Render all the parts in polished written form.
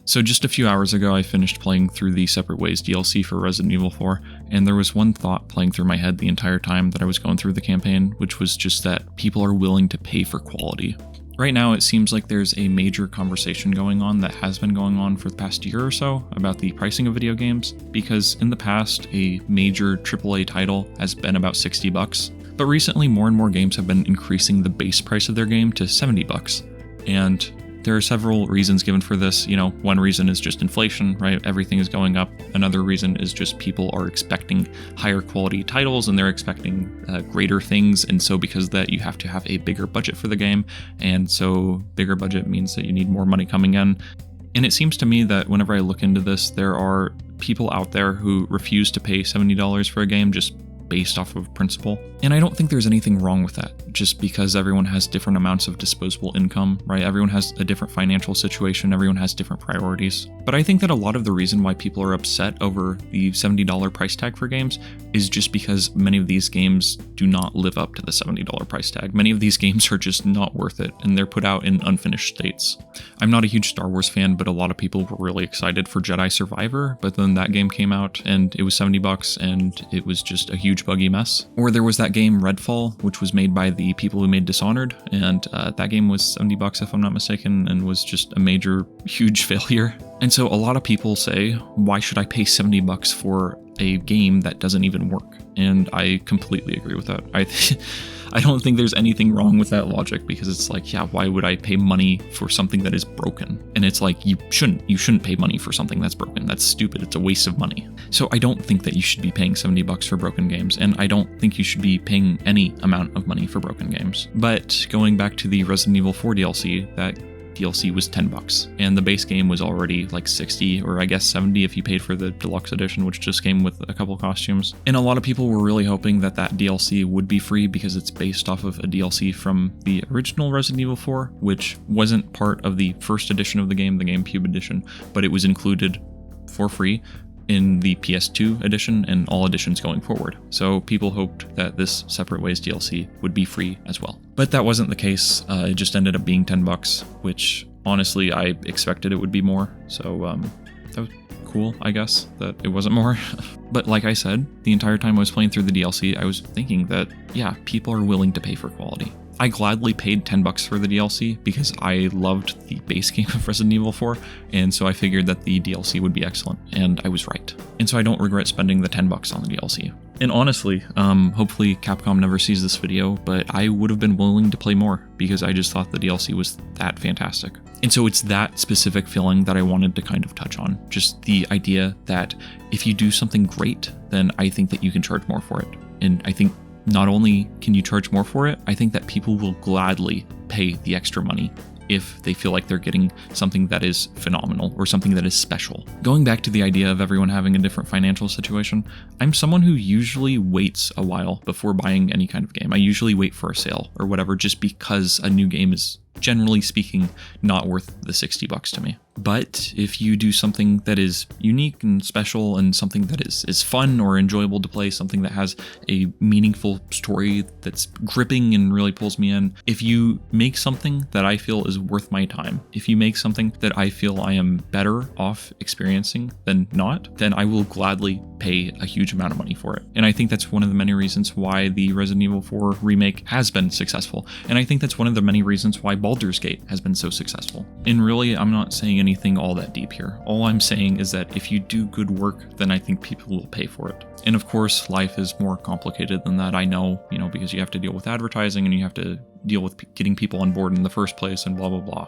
So just a few hours ago, I finished playing through the Separate Ways DLC for Resident Evil 4, and there was one thought playing through my head the entire time that I was going through the campaign, which was just that people are willing to pay for quality. Right now, it seems like there's a major conversation going on that has been going on for the past year or so about the pricing of video games, because in the past, a major AAA title has been about $60, but recently more and more games have been increasing the base price of their game to $70. And there are several reasons given for this. One reason is just inflation, right? Everything is going up. Another reason is just people are expecting higher quality titles and they're expecting greater things. And so because of that, you have to have a bigger budget for the game. And so bigger budget means that you need more money coming in. And it seems to me that whenever I look into this, there are people out there who refuse to pay $70 for a game just based off of principle. And I don't think there's anything wrong with that, just because everyone has different amounts of disposable income, right? Everyone has a different financial situation, everyone has different priorities. But I think that a lot of the reason why people are upset over the $70 price tag for games is just because many of these games do not live up to the $70 price tag. Many of these games are just not worth it, and they're put out in unfinished states. I'm not a huge Star Wars fan, but a lot of people were really excited for Jedi Survivor, but then that game came out and it was $70 and it was just a huge buggy mess. Or there was that game Redfall, which was made by the people who made Dishonored, and that game was $70 if I'm not mistaken, and was just a major, huge failure. And so a lot of people say, why should I pay $70 for a game that doesn't even work? And I completely agree with that. I don't think there's anything wrong with that logic, because it's like, yeah, why would I pay money for something that is broken? And it's like, you shouldn't pay money for something that's broken. That's stupid. It's a waste of money. So I don't think that you should be paying $70 for broken games, and I don't think you should be paying any amount of money for broken games. But going back to the Resident Evil 4 DLC, that DLC was $10, and the base game was already like 60, or I guess 70 if you paid for the deluxe edition, which just came with a couple costumes. And a lot of people were really hoping that that DLC would be free because it's based off of a DLC from the original Resident Evil 4, which wasn't part of the first edition of the game, the GameCube edition, but it was included for free in the PS2 edition and all editions going forward. So people hoped that this Separate Ways DLC would be free as well. But that wasn't the case. It just ended up being $10, which honestly I expected it would be more. So that was cool, I guess, that it wasn't more. But like I said, the entire time I was playing through the DLC, I was thinking that, yeah, people are willing to pay for quality. I gladly paid $10 for the DLC because I loved the base game of Resident Evil 4, and so I figured that the DLC would be excellent, and I was right. And so I don't regret spending the $10 on the DLC. And honestly, hopefully Capcom never sees this video, but I would have been willing to play more because I just thought the DLC was that fantastic. And so it's that specific feeling that I wanted to kind of touch on. Just the idea that if you do something great, then I think that you can charge more for it. And I think not only can you charge more for it, I think that people will gladly pay the extra money if they feel like they're getting something that is phenomenal or something that is special. Going back to the idea of everyone having a different financial situation, I'm someone who usually waits a while before buying any kind of game. I usually wait for a sale or whatever, just because a new game is, generally speaking, not worth the $60 to me. But if you do something that is unique and special and something that is fun or enjoyable to play, something that has a meaningful story that's gripping and really pulls me in, if you make something that I feel is worth my time, if you make something that I feel I am better off experiencing than not, then I will gladly pay a huge amount of money for it. And I think that's one of the many reasons why the Resident Evil 4 remake has been successful. And I think that's one of the many reasons why Baldur's Gate has been so successful. And really, I'm not saying anything all that deep here. All I'm saying is that if you do good work, then I think people will pay for it. And of course, life is more complicated than that, I know, because you have to deal with advertising and you have to deal with getting people on board in the first place and blah, blah, blah.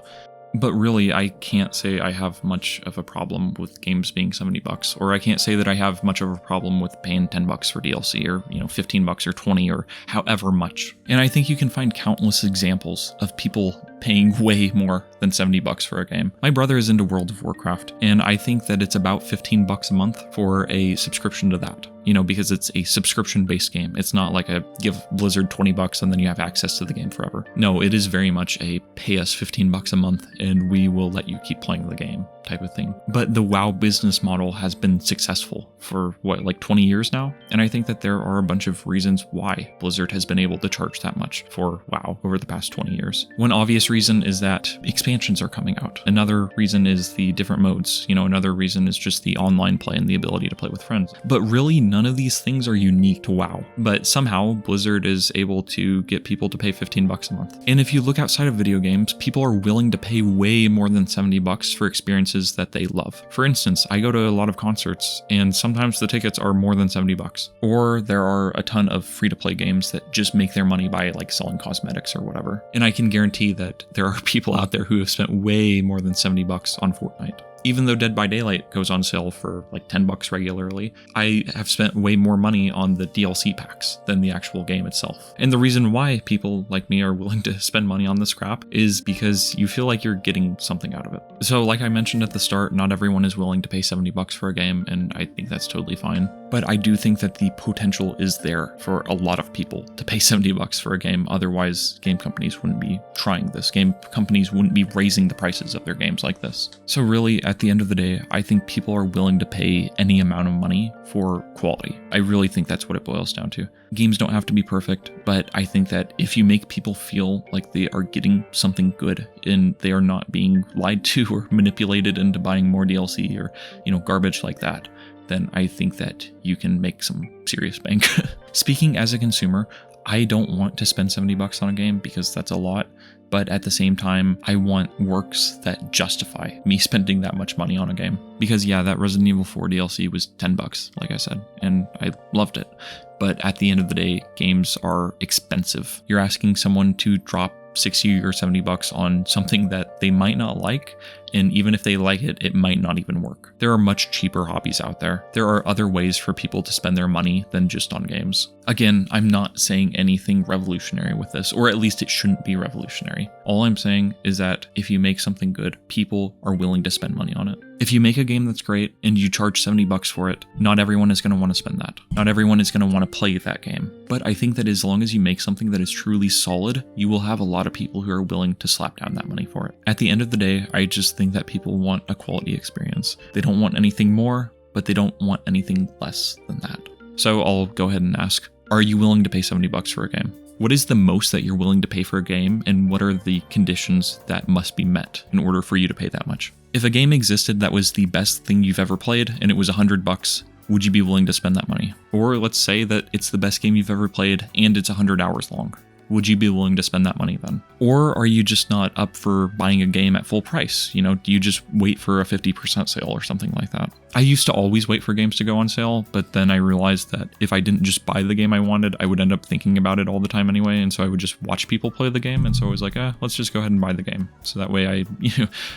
But really, I can't say I have much of a problem with games being $70, or I can't say that I have much of a problem with paying $10 for DLC, or $15 or $20 or however much. And I think you can find countless examples of people paying way more than $70 for a game. My brother is into World of Warcraft, and I think that it's about $15 a month for a subscription to that. Because it's a subscription-based game. It's not like a give Blizzard $20 and then you have access to the game forever. No, it is very much a pay us $15 a month and we will let you keep playing the game. type of thing. But the WoW business model has been successful for like 20 years now. And I think that there are a bunch of reasons why Blizzard has been able to charge that much for WoW over the past 20 years. One obvious reason is that expansions are coming out. Another reason is the different modes. Another reason is just the online play and the ability to play with friends. But really, none of these things are unique to WoW. But somehow Blizzard is able to get people to pay $15 a month. And if you look outside of video games, people are willing to pay way more than $70 for experiences that they love. For instance, I go to a lot of concerts and sometimes the tickets are more than $70. Or there are a ton of free-to-play games that just make their money by like selling cosmetics or whatever. And I can guarantee that there are people out there who have spent way more than $70 on Fortnite. Even though Dead by Daylight goes on sale for like $10 regularly, I have spent way more money on the DLC packs than the actual game itself. And the reason why people like me are willing to spend money on this crap is because you feel like you're getting something out of it. So like I mentioned at the start, not everyone is willing to pay $70 for a game, and I think that's totally fine. But I do think that the potential is there for a lot of people to pay $70 for a game. Otherwise, game companies wouldn't be trying this. Game companies wouldn't be raising the prices of their games like this. So really, at the end of the day, I think people are willing to pay any amount of money for quality. I really think that's what it boils down to. Games don't have to be perfect, but I think that if you make people feel like they are getting something good and they are not being lied to or manipulated into buying more DLC or, garbage like that, then I think that you can make some serious bank. Speaking as a consumer, I don't want to spend $70 on a game because that's a lot. But at the same time, I want works that justify me spending that much money on a game. Because yeah, that Resident Evil 4 DLC was $10, like I said, and I loved it. But at the end of the day, games are expensive. You're asking someone to drop $60 or $70 on something that they might not like, and even if they like it, it might not even work. There are much cheaper hobbies out there. There are other ways for people to spend their money than just on games. Again, I'm not saying anything revolutionary with this, or at least it shouldn't be revolutionary. All I'm saying is that if you make something good, people are willing to spend money on it. If you make a game that's great and you charge $70 for it, not everyone is going to want to spend that. Not everyone is going to want to play that game. But I think that as long as you make something that is truly solid, you will have a lot of people who are willing to slap down that money for it. At the end of the day, I just think that people want a quality experience. They don't want anything more, but they don't want anything less than that. So I'll go ahead and ask, are you willing to pay $70 for a game? What is the most that you're willing to pay for a game, and what are the conditions that must be met in order for you to pay that much? If a game existed that was the best thing you've ever played and it was $100, would you be willing to spend that money? Or let's say that it's the best game you've ever played and it's 100 hours long. Would you be willing to spend that money then? Or are you just not up for buying a game at full price? Do you just wait for a 50% sale or something like that? I used to always wait for games to go on sale, but then I realized that if I didn't just buy the game I wanted, I would end up thinking about it all the time anyway, and so I would just watch people play the game, and so I was like, let's just go ahead and buy the game. So that way I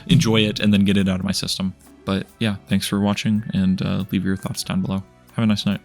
enjoy it and then get it out of my system. But yeah, thanks for watching, and leave your thoughts down below. Have a nice night.